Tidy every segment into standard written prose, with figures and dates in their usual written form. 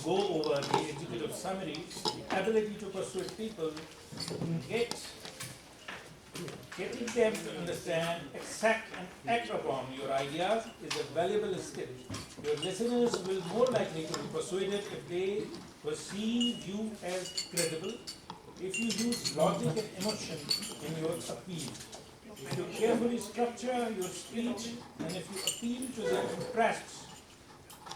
go over the executive summary. The ability to persuade people, getting them to understand, accept, and act upon your ideas is a valuable skill. Your listeners will more likely to be persuaded if they perceive you as credible, if you use logic and emotion in your appeal, if you carefully structure your speech, and if you appeal to their interests.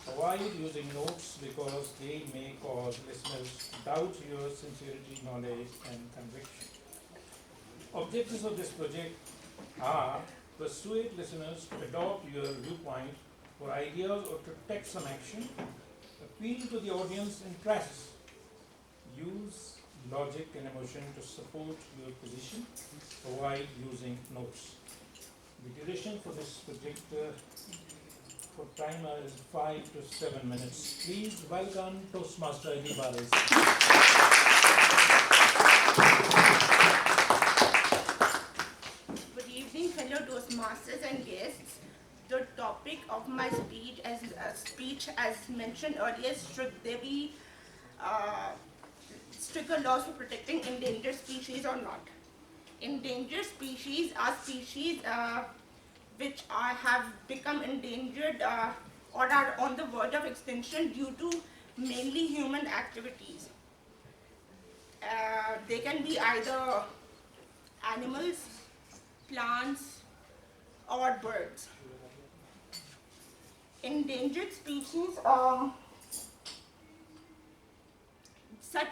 Avoid using notes because they may cause listeners to doubt your sincerity, knowledge, and conviction. Objectives of this project are persuade listeners to adopt your viewpoint for ideas or to take some action, appeal to the audience interests, use logic and emotion to support your position, avoid using notes. The duration for this project for timer is 5 to 7 minutes. Please welcome Toastmaster Raees. Good evening, fellow Toastmasters and guests. The topic of my speech, as mentioned earlier, should there be stricter laws for protecting endangered species or not? Endangered species are species which have become endangered or are on the verge of extinction due to mainly human activities. They can be either animals, plants, or birds. Endangered species, such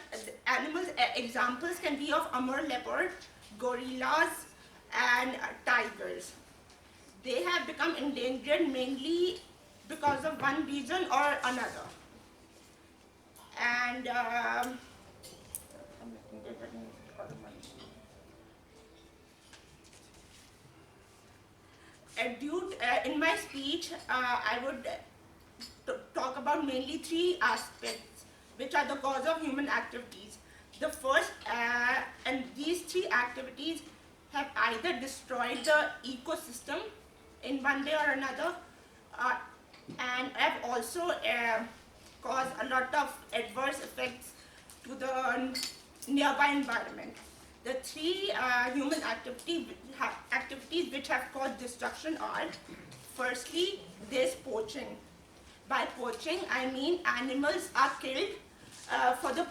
animals, examples can be of Amur leopard, gorillas, and tigers. They have become endangered mainly because of one reason or another. And in my speech, I would talk about mainly three aspects, which are the cause of human activities. The first, and these three activities have either destroyed the ecosystem in one way or another, and have also caused a lot of adverse effects to the nearby environment. The three human activities which have caused destruction are, firstly, there's poaching. By poaching, I mean animals are killed for the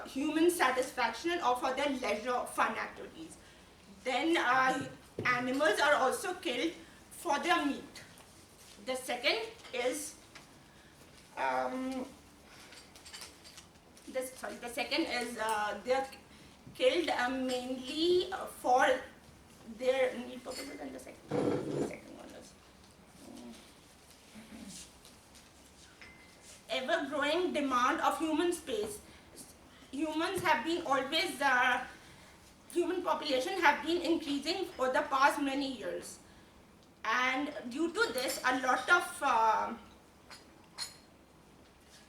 human satisfaction or for their leisure fun activities. Then animals are also killed for their meat. The second is they're killed mainly for their meat purposes, and the second one is ever-growing demand of human space. Humans have been always, human population have been increasing for the past many years. And due to this, a lot of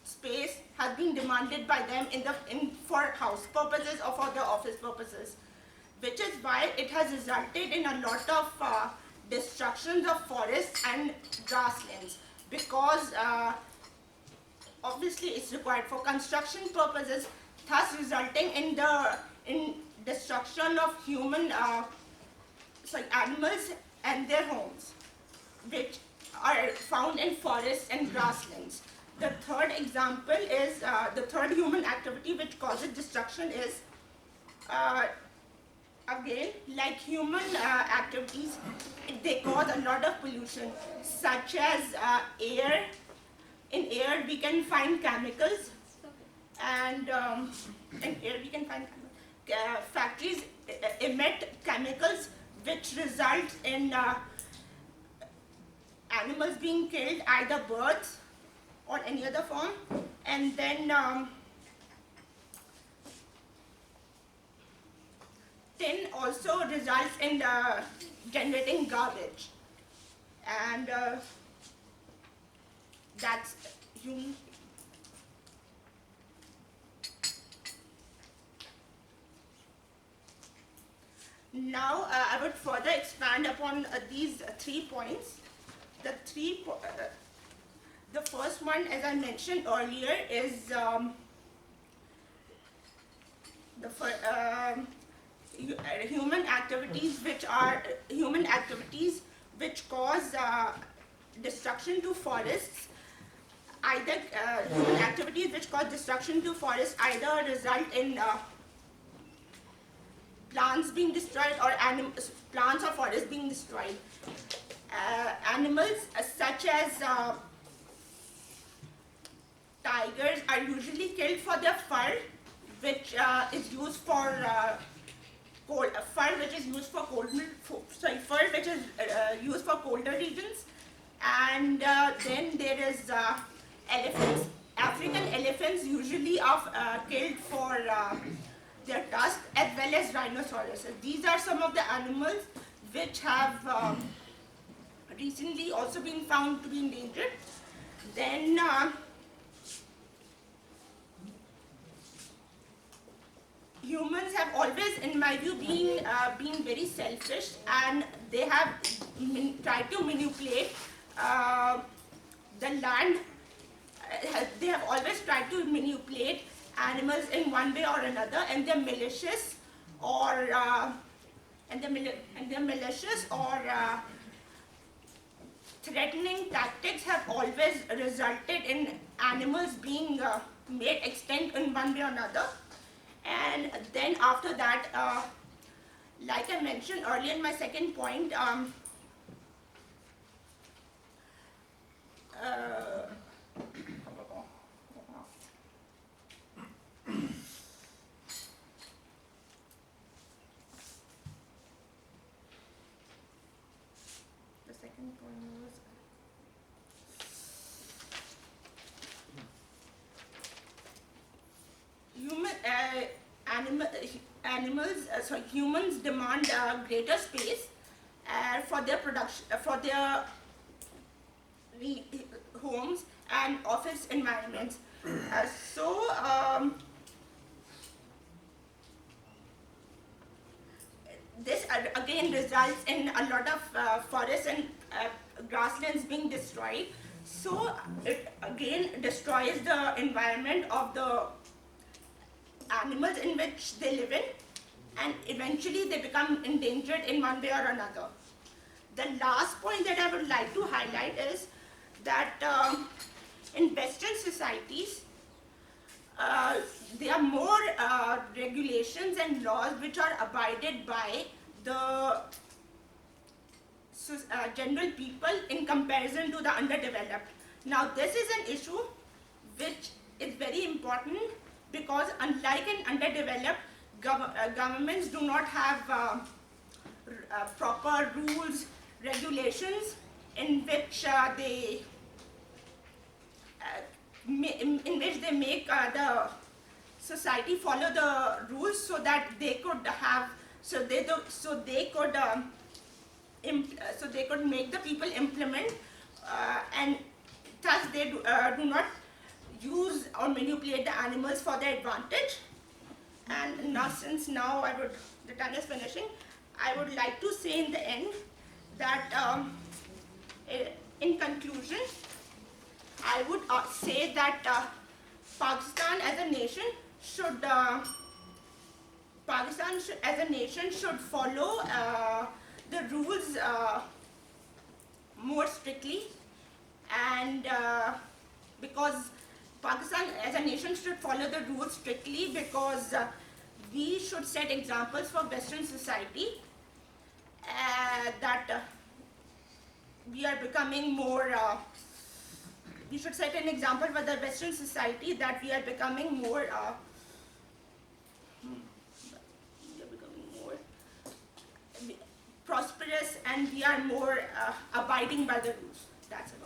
space has been demanded by them for house purposes or for their office purposes, which is why it has resulted in a lot of destructions of forests and grasslands, because obviously it's required for construction purposes, thus resulting in destruction of animals and their homes, which are found in forests and grasslands. The third example is, the third human activity which causes destruction is, again, like human activities, they cause a lot of pollution, such as air. In air we can find chemicals, and in air we can find factories emit chemicals which result in animals being killed, either birds or any other form, and then tin also results in generating garbage, and that's human. Now I would further expand upon these 3 points. The The first one, as I mentioned earlier, is human activities which cause destruction to forests. Either human activities which cause destruction to forests either result in plants being destroyed or plants or forests being destroyed. Animals such as tigers are usually killed for their fur, which is used for fur which is used for colder regions. And then there is elephants. African elephants usually are killed for their tusk, as well as rhinoceroses. These are some of the animals which have recently also been found to be endangered. Then humans have always, in my view, been very selfish, and they have tried to manipulate the land. They have always tried to manipulate animals in one way or another, and their malicious or threatening tactics have always resulted in animals being made extinct in one way or another. And then after that, like I mentioned earlier in my second point, the second point was humans demand greater space for their production, for their homes and office environments. This again results in a lot of forests and grasslands being destroyed. So it again destroys the environment of the animals in which they live in, and eventually they become endangered in one way or another. The last point that I would like to highlight is that in Western societies, there are more regulations and laws which are abided by the general people in comparison to the underdeveloped. Now, this is an issue which is very important, because unlike in underdeveloped, governments do not have proper rules, regulations in which they make the society follow the rules, so that they could have so they could make the people implement, and thus they do not use or manipulate the animals for their advantage. And now, since the time is finishing, I would like to say in the end that in conclusion, I would say that Pakistan as a nation should follow the rules more strictly, and because Pakistan as a nation should follow the rules strictly, because we should set examples for Western society that we are becoming more. We should set an example for the Western society that we are becoming more. Prosperous, and we are more abiding by the rules. That's about it.